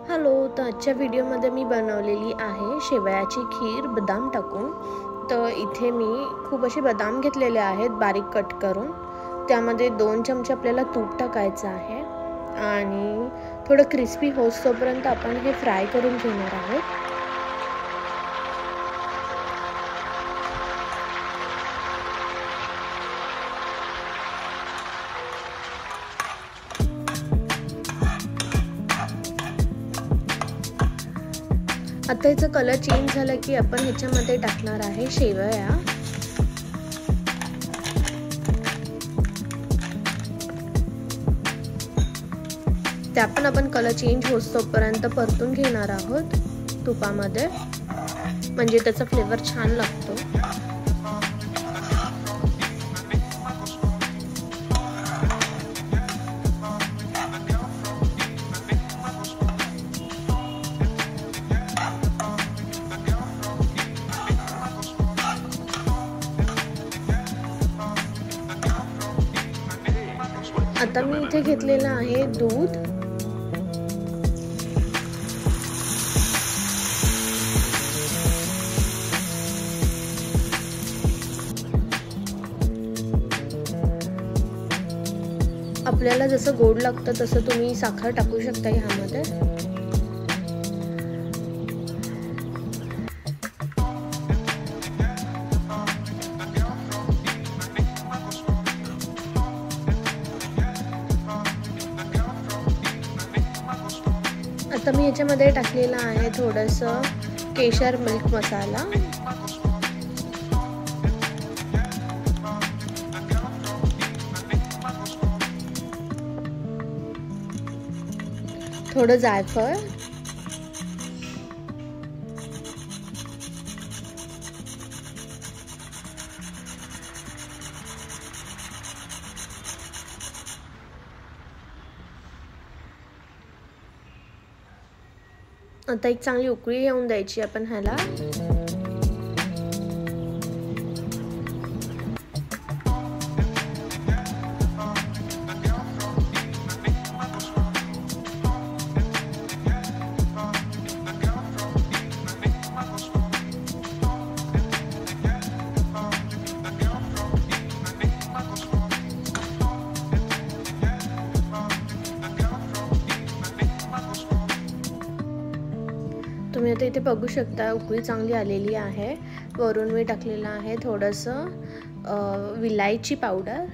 Hello, तर आजच्या व्हिडिओमध्ये मी बनवलेली आहे शेवयाची खीर बदाम टाकून। तर इथे मी खूप असे बदाम घेतलेले आहेत बारीक कट करून। त्यामध्ये 2 चमचे आपल्याला तूप टाकायचं आहे आणि थोडं क्रिस्पी होईपर्यंत आपण हे फ्राय करून घेणार आहोत। आता याचा कलर चेंज झाला की आपण ह्याच्यामध्ये टाकणार आहे शेवया। त्या पण आपण कलर चेंज होईपर्यंत परतून घेणार आहोत तुपामध्ये, म्हणजे त्याचा फ्लेवर छान लागतो। आता मी इथे घेतलेला आहे दूध। आपल्याला जसं गोड लागतं तसं तुम्ही साखर टाकू शकता ह्यामध्ये। आता मी ह्याच्यामध्ये टाकलेला आहे थोडंसं केशर मिल्क मसाला। थोडं जायफळ, आता एक चांगली उकळी येऊन द्यायची आपण ह्याला। तुम्ही आता इथे बघू शकता उकळी चांगली आलेली आहे। वरून मी टाकलेलं आहे थोडंसं विलायची पावडर।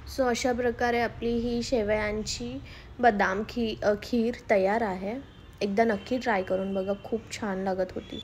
सो अशा प्रकारे आपली ही शेवयांची बदाम खीर तयार आहे। एकदा नक्की ट्राय करून बघा, खूप छान लागत होती।